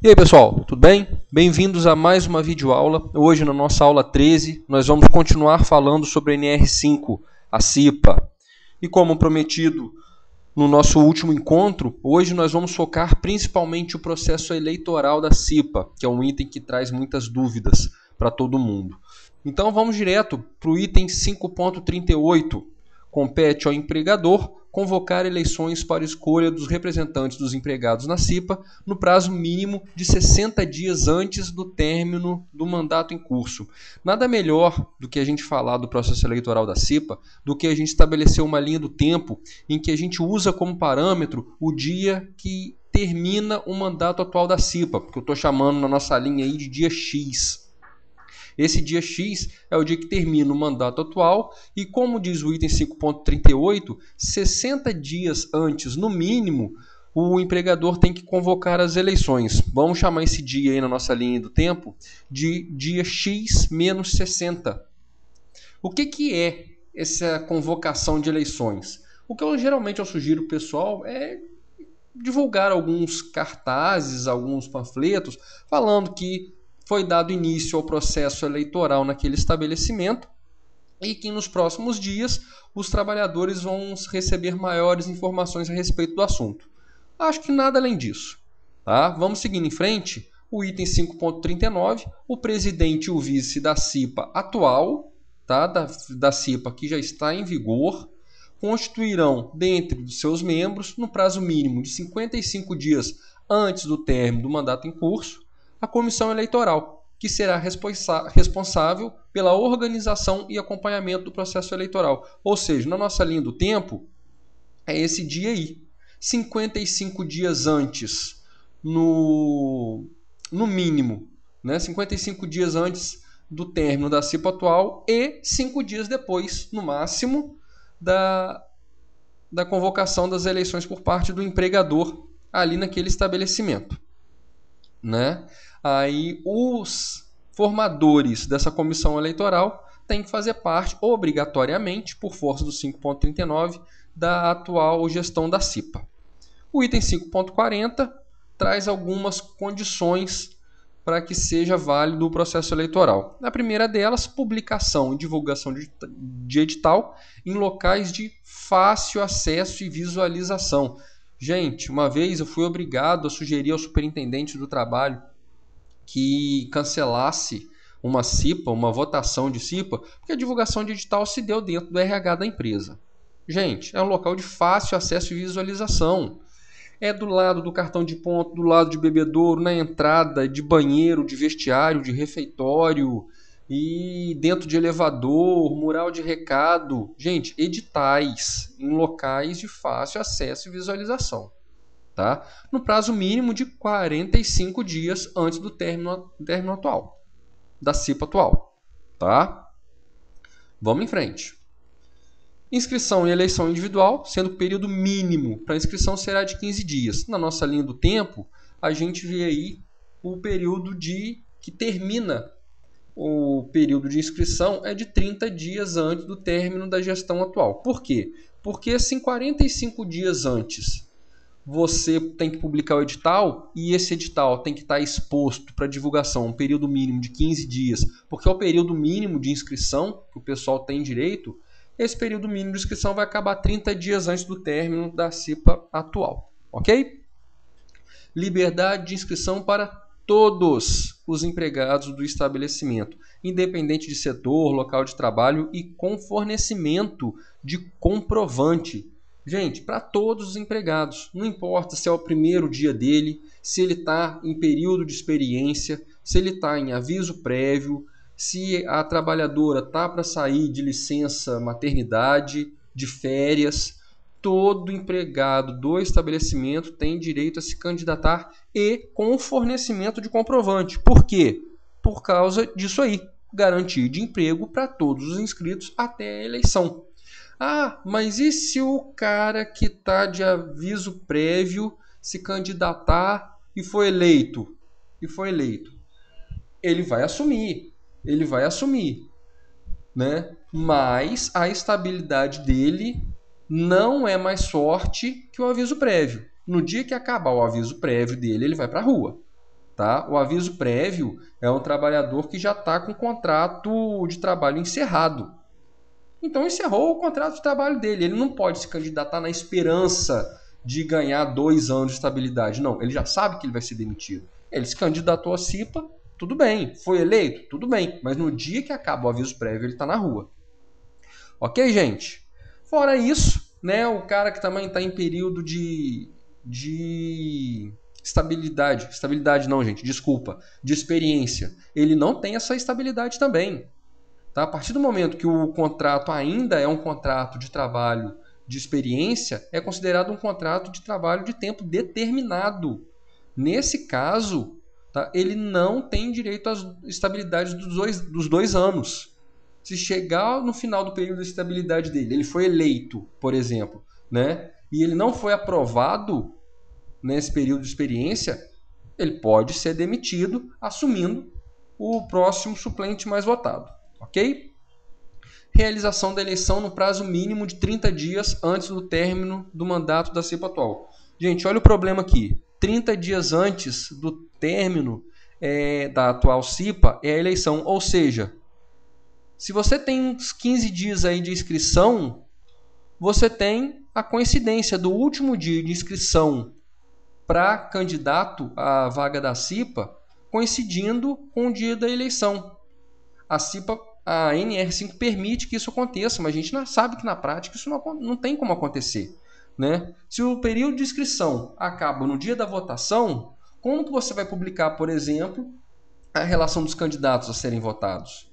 E aí pessoal, tudo bem? Bem-vindos a mais uma videoaula. Hoje na nossa aula 13 nós vamos continuar falando sobre a NR5, a CIPA. E como prometido no nosso último encontro, hoje nós vamos focar principalmente o processo eleitoral da CIPA, que é um item que traz muitas dúvidas para todo mundo. Então vamos direto para o item 5.38. Compete ao empregador convocar eleições para escolha dos representantes dos empregados na CIPA no prazo mínimo de 60 dias antes do término do mandato em curso. Nada melhor do que a gente falar do processo eleitoral da CIPA do que a gente estabelecer uma linha do tempo em que a gente usa como parâmetro o dia que termina o mandato atual da CIPA, porque eu estou chamando na nossa linha aí de dia X. Esse dia X é o dia que termina o mandato atual e, como diz o item 5.38, 60 dias antes, no mínimo, o empregador tem que convocar as eleições. Vamos chamar esse dia aí na nossa linha do tempo de dia X menos 60. O que é essa convocação de eleições? O que geralmente eu sugiro ao pessoal é divulgar alguns cartazes, alguns panfletos, falando que foi dado início ao processo eleitoral naquele estabelecimento e que nos próximos dias os trabalhadores vão receber maiores informações a respeito do assunto. Acho que nada além disso. Tá? Vamos seguindo em frente. O item 5.39, o presidente e o vice da CIPA atual, tá? da CIPA que já está em vigor, constituirão dentre dos seus membros, no prazo mínimo de 55 dias antes do término do mandato em curso, a comissão eleitoral, que será responsável pela organização e acompanhamento do processo eleitoral. Ou seja, na nossa linha do tempo, é esse dia aí. 55 dias antes, no mínimo, né? 55 dias antes do término da CIPA atual e 5 dias depois, no máximo, da convocação das eleições por parte do empregador ali naquele estabelecimento. Né? Aí os formadores dessa comissão eleitoral têm que fazer parte, obrigatoriamente, por força do 5.39, da atual gestão da CIPA. O item 5.40 traz algumas condições para que seja válido o processo eleitoral. A primeira delas, publicação e divulgação de edital em locais de fácil acesso e visualização. Gente, uma vez eu fui obrigado a sugerir ao superintendente do trabalho que cancelasse uma CIPA, uma votação de CIPA, porque a divulgação de edital se deu dentro do RH da empresa. Gente, é um local de fácil acesso e visualização. É do lado do cartão de ponto, do lado de bebedouro, na entrada, de banheiro, de vestiário, de refeitório, e dentro de elevador, mural de recado. Gente, editais em locais de fácil acesso e visualização. Tá? No prazo mínimo de 45 dias antes do término atual, da CIPA atual. Tá? Vamos em frente. Inscrição e eleição individual, sendo que o período mínimo para inscrição será de 15 dias. Na nossa linha do tempo, a gente vê aí o período que termina o período de inscrição é de 30 dias antes do término da gestão atual. Por quê? Porque assim, 45 dias antes você tem que publicar o edital e esse edital tem que estar exposto para divulgação um período mínimo de 15 dias, porque é o período mínimo de inscrição que o pessoal tem direito. Esse período mínimo de inscrição vai acabar 30 dias antes do término da CIPA atual. Ok? Liberdade de inscrição para todos os empregados do estabelecimento, independente de setor, local de trabalho e com fornecimento de comprovante. Gente, para todos os empregados, não importa se é o primeiro dia dele, se ele está em período de experiência, se ele está em aviso prévio, se a trabalhadora está para sair de licença maternidade, de férias. Todo empregado do estabelecimento tem direito a se candidatar e com fornecimento de comprovante. Por quê? Por causa disso aí, garantia de emprego para todos os inscritos até a eleição. Ah, mas e se o cara que está de aviso prévio se candidatar e foi eleito? Ele vai assumir, né? Mas a estabilidade dele não é mais forte que o aviso prévio. No dia que acabar o aviso prévio dele, ele vai para a rua. Tá? O aviso prévio é um trabalhador que já está com o contrato de trabalho encerrado. Então encerrou o contrato de trabalho dele. Ele não pode se candidatar na esperança de ganhar 2 anos de estabilidade. Não, ele já sabe que ele vai ser demitido. Ele se candidatou à CIPA, tudo bem. Foi eleito, tudo bem. Mas no dia que acaba o aviso prévio, ele está na rua. Ok, gente? Fora isso, né, o cara que também está em período de estabilidade. Estabilidade não, gente, desculpa. De experiência. Ele não tem essa estabilidade também. Tá? A partir do momento que o contrato ainda é um contrato de trabalho de experiência, é considerado um contrato de trabalho de tempo determinado. Nesse caso, tá, ele não tem direito às estabilidades dos 2 anos. Se chegar no final do período de estabilidade dele, ele foi eleito, por exemplo, né, e ele não foi aprovado nesse período de experiência, ele pode ser demitido, assumindo o próximo suplente mais votado. Ok? Realização da eleição no prazo mínimo de 30 dias antes do término do mandato da CIPA atual. Gente, olha o problema aqui. 30 dias antes do término da atual CIPA é a eleição. Ou seja, se você tem uns 15 dias aí de inscrição, você tem a coincidência do último dia de inscrição para candidato à vaga da CIPA coincidindo com o dia da eleição. A NR5 permite que isso aconteça, mas a gente sabe que na prática isso não tem como acontecer. Né? Se o período de inscrição acaba no dia da votação, como que você vai publicar, por exemplo, a relação dos candidatos a serem votados?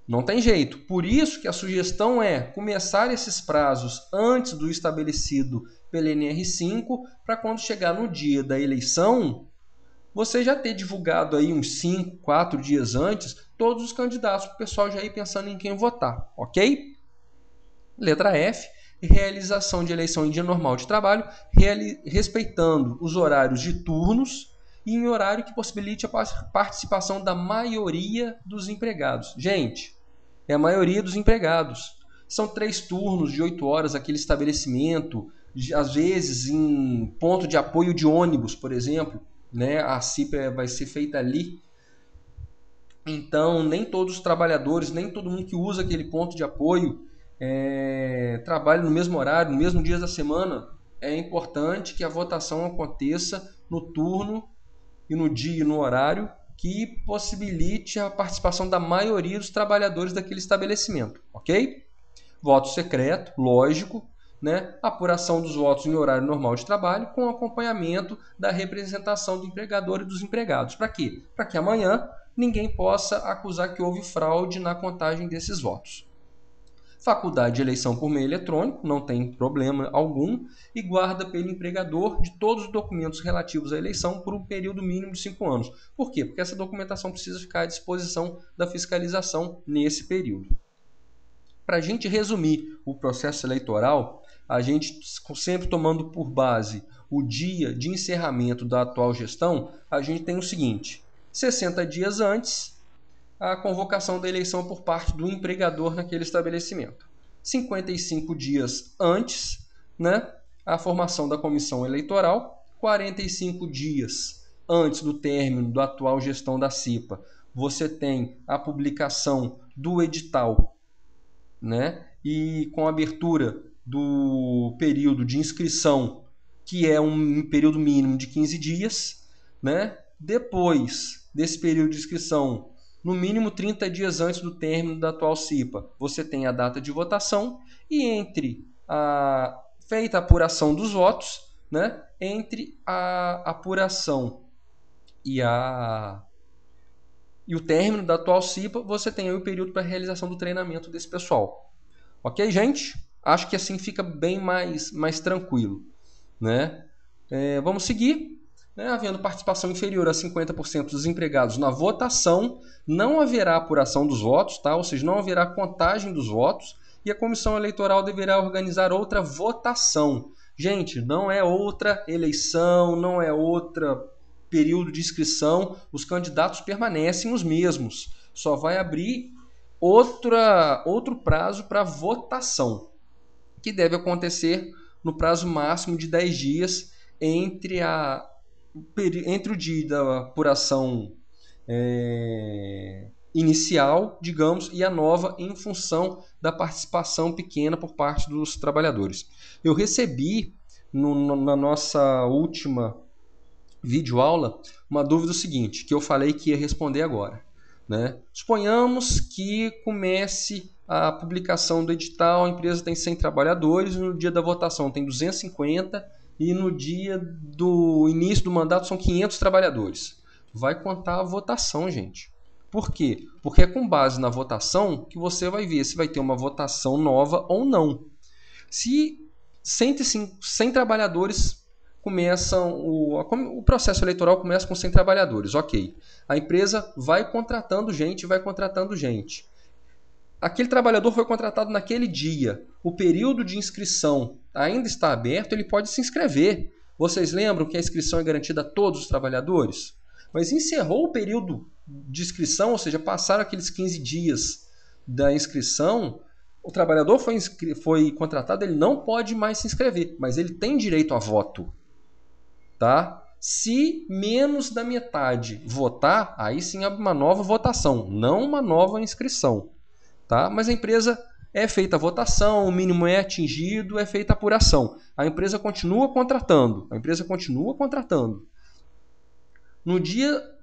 Não tem jeito. Por isso que a sugestão é começar esses prazos antes do estabelecido pela NR5, para quando chegar no dia da eleição, você já ter divulgado aí uns 5, 4 dias antes todos os candidatos, para o pessoal já ir pensando em quem votar, ok? Letra F, realização de eleição em dia normal de trabalho, respeitando os horários de turnos e em horário que possibilite a participação da maioria dos empregados. Gente, é a maioria dos empregados. São 3 turnos de 8 horas aquele estabelecimento, às vezes em ponto de apoio de ônibus, por exemplo, né? A CIPA vai ser feita ali. Então, nem todos os trabalhadores, nem todo mundo que usa aquele ponto de apoio trabalha no mesmo horário, no mesmo dia da semana. É importante que a votação aconteça no turno e no dia e no horário que possibilite a participação da maioria dos trabalhadores daquele estabelecimento, ok? Voto secreto, lógico, né? Apuração dos votos em horário normal de trabalho com acompanhamento da representação do empregador e dos empregados. Para quê? Para que amanhã ninguém possa acusar que houve fraude na contagem desses votos. Faculdade de eleição por meio eletrônico, não tem problema algum, e guarda pelo empregador de todos os documentos relativos à eleição por um período mínimo de 5 anos. Por quê? Porque essa documentação precisa ficar à disposição da fiscalização nesse período. Para a gente resumir o processo eleitoral, a gente sempre tomando por base o dia de encerramento da atual gestão, a gente tem o seguinte: 60 dias antes, a convocação da eleição por parte do empregador naquele estabelecimento. 55 dias antes, né, a formação da comissão eleitoral. 45 dias antes do término da atual gestão da CIPA, você tem a publicação do edital, né, e com a abertura do período de inscrição, que é um período mínimo de 15 dias. Né? Depois desse período de inscrição, no mínimo 30 dias antes do término da atual CIPA, você tem a data de votação e entre a feita a apuração dos votos, né, entre a apuração e o término da atual CIPA, você tem aí o período para a realização do treinamento desse pessoal. Ok, gente? Acho que assim fica bem mais tranquilo. Né? Vamos seguir. Né? Havendo participação inferior a 50% dos empregados na votação, não haverá apuração dos votos, tá? Ou seja, não haverá contagem dos votos e a comissão eleitoral deverá organizar outra votação. Gente, não é outra eleição, não é outro período de inscrição, os candidatos permanecem os mesmos. Só vai abrir outro prazo para votação, que deve acontecer no prazo máximo de 10 dias entre a entre o dia da apuração inicial, digamos, e a nova em função da participação pequena por parte dos trabalhadores. Eu recebi na nossa última videoaula uma dúvida seguinte, que eu falei que ia responder agora, né? Suponhamos que comece a publicação do edital, a empresa tem 100 trabalhadores, no dia da votação tem 250 e no dia do início do mandato são 500 trabalhadores. Vai contar a votação, gente. Por quê? Porque é com base na votação que você vai ver se vai ter uma votação nova ou não. Se 100 trabalhadores começam, o processo eleitoral começa com 100 trabalhadores, ok. A empresa vai contratando gente. Aquele trabalhador foi contratado naquele dia. O período de inscrição ainda está aberto, ele pode se inscrever. Vocês lembram que a inscrição é garantida a todos os trabalhadores? Mas encerrou o período de inscrição, ou seja, passaram aqueles 15 dias da inscrição, o trabalhador foi contratado, ele não pode mais se inscrever, mas ele tem direito a voto. Tá? Se menos da metade votar, aí sim abre uma nova votação, não uma nova inscrição. Tá? Mas a empresa é feita a votação, o mínimo é atingido, é feita a apuração. A empresa continua contratando. No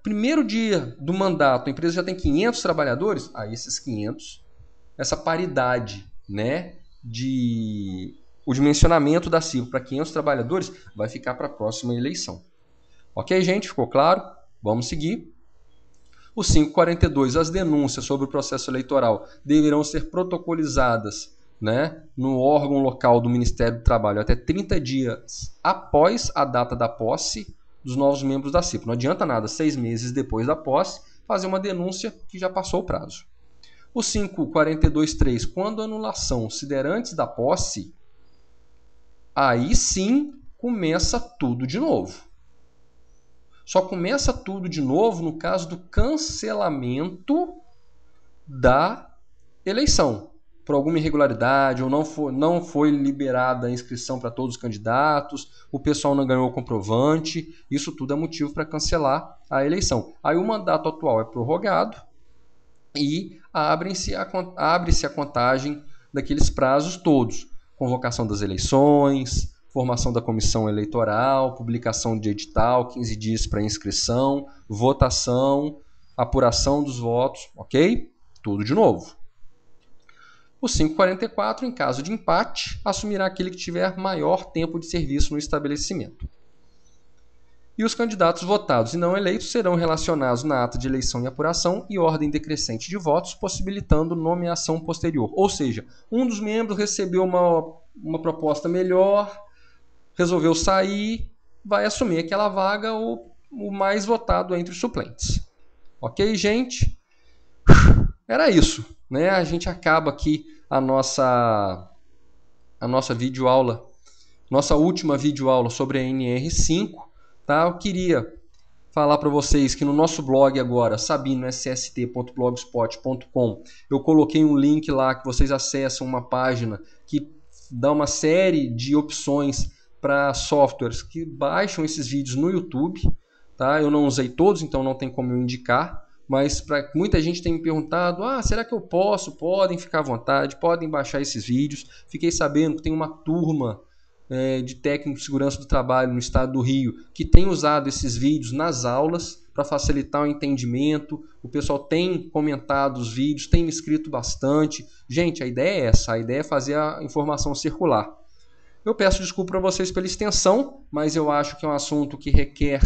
primeiro dia do mandato, a empresa já tem 500 trabalhadores, aí esses 500, essa paridade, né, o dimensionamento da CIVO para 500 trabalhadores vai ficar para a próxima eleição. Ok, gente? Ficou claro? Vamos seguir. O 542, as denúncias sobre o processo eleitoral deverão ser protocolizadas, né, no órgão local do Ministério do Trabalho até 30 dias após a data da posse dos novos membros da CIPO. Não adianta nada, 6 meses depois da posse, fazer uma denúncia que já passou o prazo. O 542.3, quando a anulação se der antes da posse, aí sim começa tudo de novo. Só começa tudo de novo no caso do cancelamento da eleição. Por alguma irregularidade, ou não foi liberada a inscrição para todos os candidatos, o pessoal não ganhou o comprovante, isso tudo é motivo para cancelar a eleição. Aí o mandato atual é prorrogado e abre-se a contagem daqueles prazos todos. Convocação das eleições, formação da comissão eleitoral, publicação de edital, 15 dias para inscrição, votação, apuração dos votos, ok? Tudo de novo. O 544, em caso de empate, assumirá aquele que tiver maior tempo de serviço no estabelecimento. E os candidatos votados e não eleitos serão relacionados na ata de eleição e apuração e ordem decrescente de votos, possibilitando nomeação posterior. Ou seja, um dos membros recebeu uma proposta melhor, resolveu sair, vai assumir aquela vaga o mais votado entre os suplentes. Ok, gente? Era isso, né? A gente acaba aqui a nossa videoaula, nossa última videoaula sobre a NR5, tá? Eu queria falar para vocês que no nosso blog agora, sabinoSST.blogspot.com, eu coloquei um link lá que vocês acessam uma página que dá uma série de opções para softwares que baixam esses vídeos no YouTube, tá? Eu não usei todos, então não tem como eu indicar, mas muita gente tem me perguntado, será que eu posso? Podem ficar à vontade, podem baixar esses vídeos. Fiquei sabendo que tem uma turma de técnico de segurança do trabalho no estado do Rio que tem usado esses vídeos nas aulas para facilitar o entendimento. O pessoal tem comentado os vídeos, tem me escrito bastante. Gente, a ideia é essa, a ideia é fazer a informação circular. Eu peço desculpa para vocês pela extensão, mas eu acho que é um assunto que requer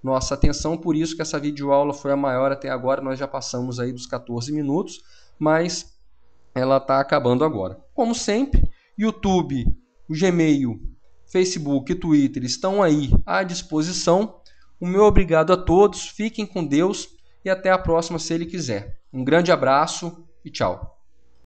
nossa atenção, por isso que essa videoaula foi a maior até agora. Nós já passamos aí dos 14 minutos, mas ela está acabando agora. Como sempre, YouTube, o Gmail, Facebook e Twitter estão aí à disposição. O meu obrigado a todos, fiquem com Deus e até a próxima se Ele quiser. Um grande abraço e tchau.